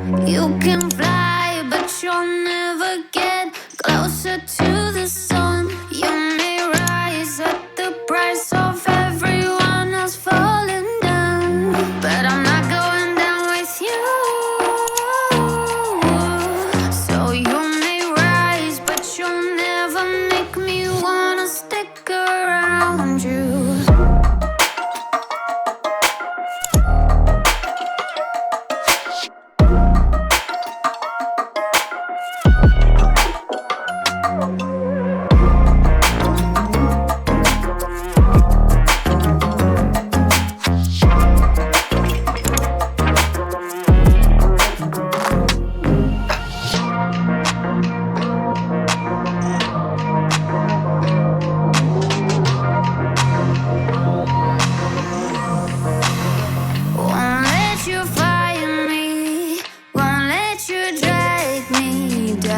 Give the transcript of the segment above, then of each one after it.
You can fly, but you'll never get closer to the sun. You may rise at the price of everyone else falling down, but I'm not going down with you. So you may rise, but you'll never make me wanna stick around you. Won't let you fire me, won't let you drag me down.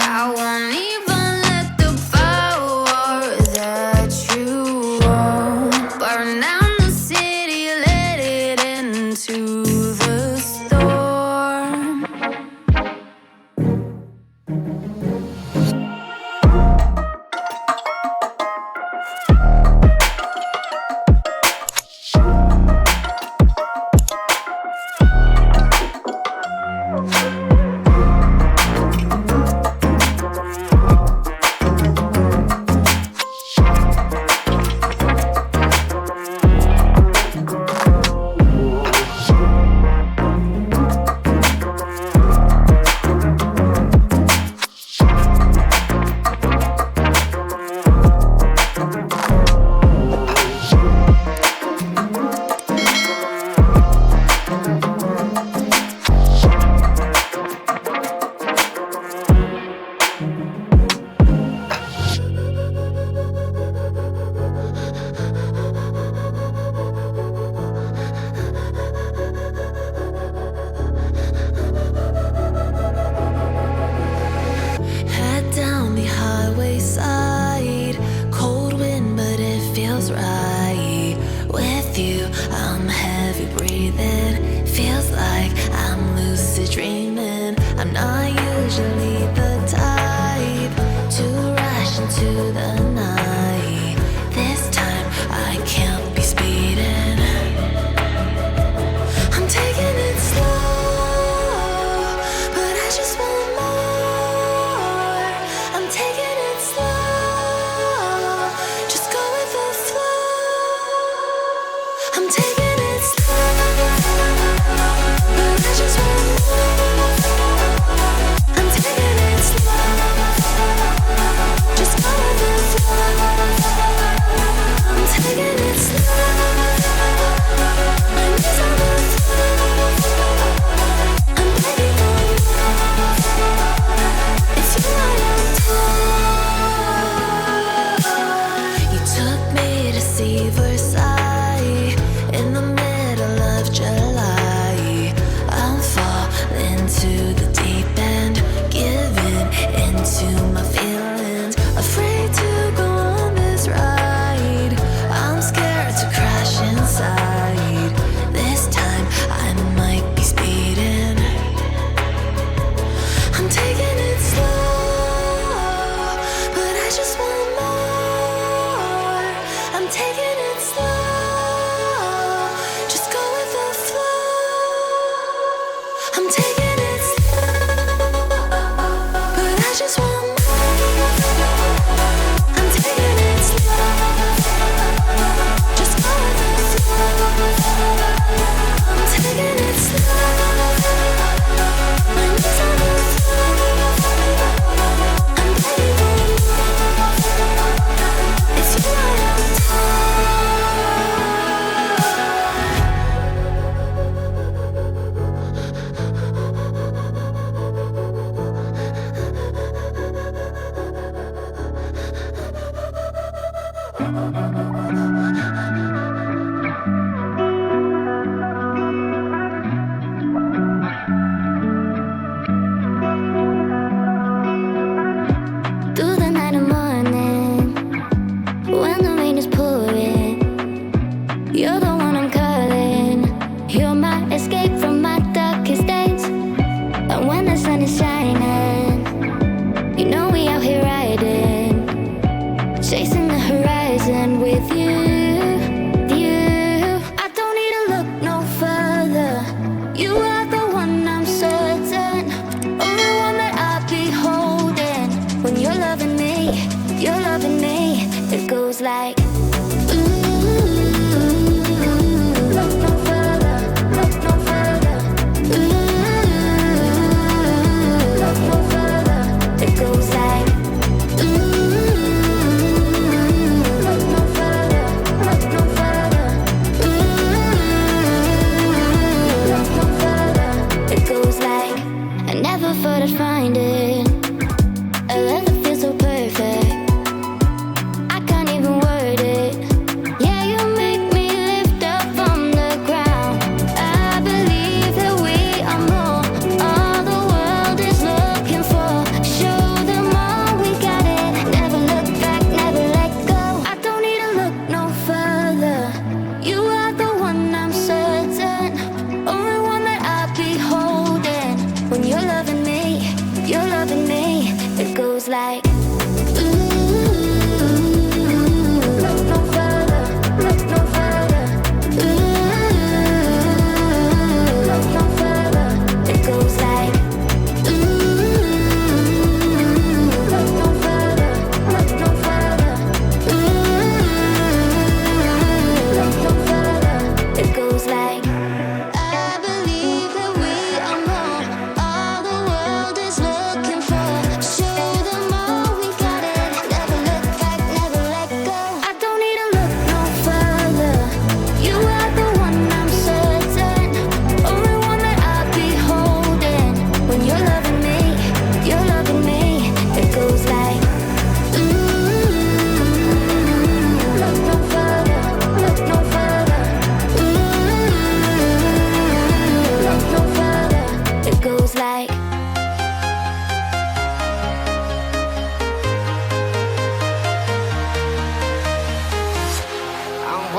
I won't even let the power that you own burn down the city, let it into the storm. Head down the highway side, cold wind, but it feels right. With you, I'm heavy breathing. Feels like I'm lucid dreaming. I'm not usually the type to rush into the night. This time I can't be speeding. I'm taking it slow, but I just want more. I'm taking it slow, just go with the flow. I'm taking it slow, but I just want more. I'm taking it slow, just go with the flow. I'm taking it slow, my knees on the floor. I'm begging for more. It's you I adore. You took me to see Versailles in the middle of July. I'm falling to the deep end, giving into my feelings, afraid to go on this ride. I'm scared to crash inside. This time I might be speeding. I'm taking it slow, but I just want more. I'm taking it slow.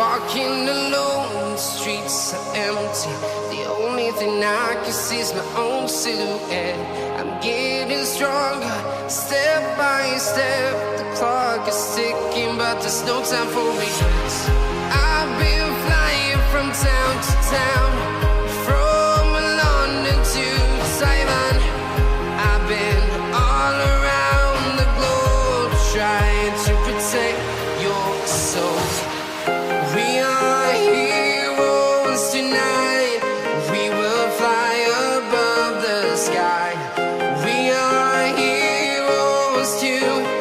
Walking alone, the streets are empty. The only thing I can see is my own silhouette. I'm getting stronger, step by step. The clock is ticking, but there's no time for regrets. I've been flying from town to town, from London to Taiwan. I've been all around the globe, trying to protect your soul. We are heroes tonight. We will fly above the sky. We are heroes tonight.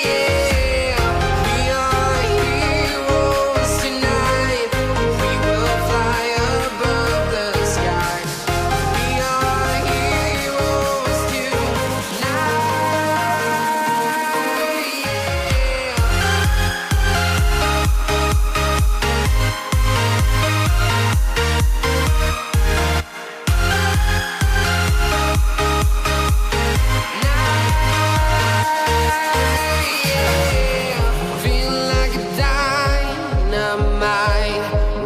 Yeah. We are heroes tonight. We will fly above the sky. We are heroes tonight. Feeling like a dynamite,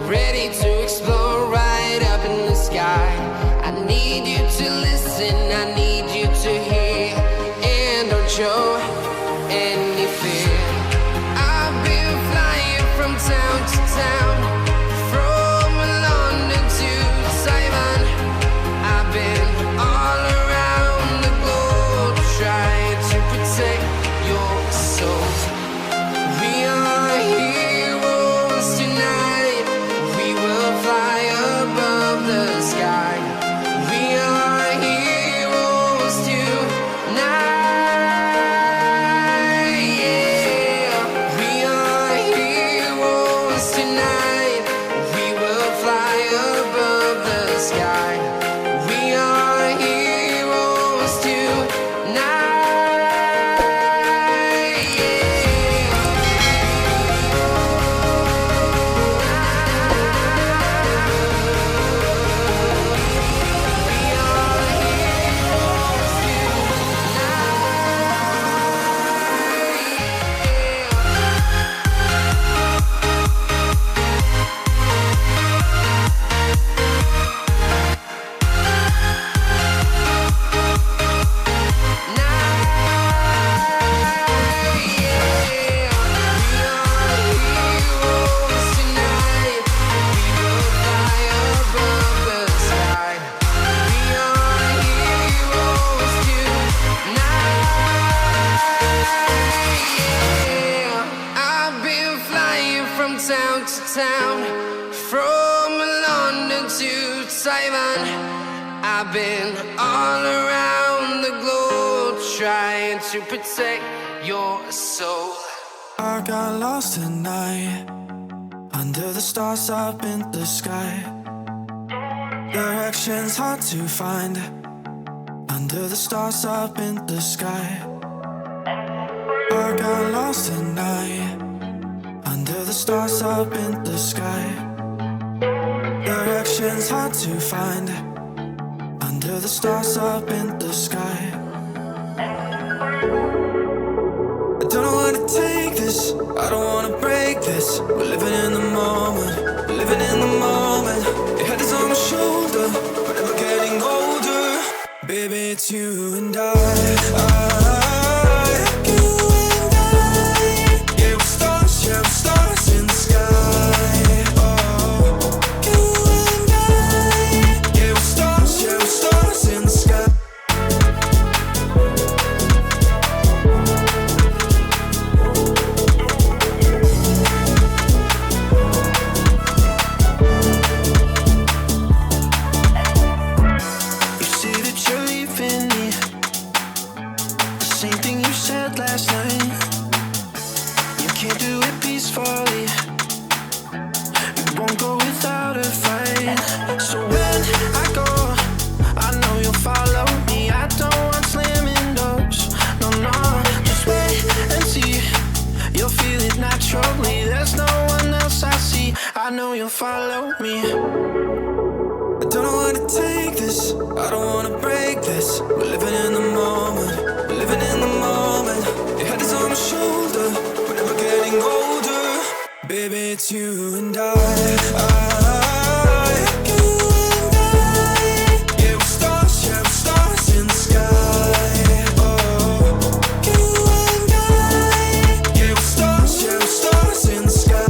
ready to explode right up in the sky. I need you to listen, I need you to hear, and don't show any fear. I've been flying from town to town, from London to Taiwan. I've been all around the globe, trying to protect your soul. We are heroes tonight. We will fly above the sky. We are heroes tonight. Yeah. We are heroes tonight. We will fly above the sky. We are heroes tonight. I've been flying from town to town, from London to Taiwan. I've been all around the globe, trying to protect your soul. I got lost tonight, under the stars up in the sky. Directions hard to find, under the stars up in the sky. I got lost tonight, under the stars up in the sky. Directions hard to find, under the stars up in the sky. I don't know where to take this, I don't wanna break this. We're living in the moment, we're living in the moment. Your head is on my shoulder, we're never getting older. Baby, it's you and I. Yeah, we're stars in the sky. Oh, you and I. Yeah, we're stars in the sky. You say that you're leaving me, the same thing you said last night. You can't do it peacefully, you won't go without a fight. So when I go, I know you'll follow me. I don't want slamming doors, no, no. Just wait and see, you'll feel it naturally. There's no one else I see, I know you'll follow me. I don't know where to take this, I don't wanna break this. We're living in the moment, we're living in the moment. Your head is on my shoulder, we're never getting Baby, it's you and I. Yeah, we're stars in the sky. Oh, you and I. Yeah, we're stars in the sky.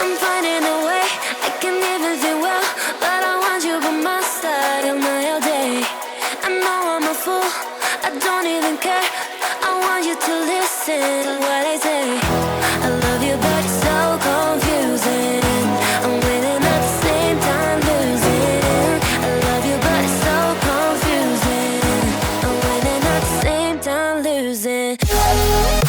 I'm finding a way, I can even feel well, but I want you by my side all night, all day. I know I'm a fool, I don't even care. I want you to listen to what I say. I love you, but it's so confusing. I'm winning at the same time losing. I love you, but it's so confusing. I'm winning at the same time losing.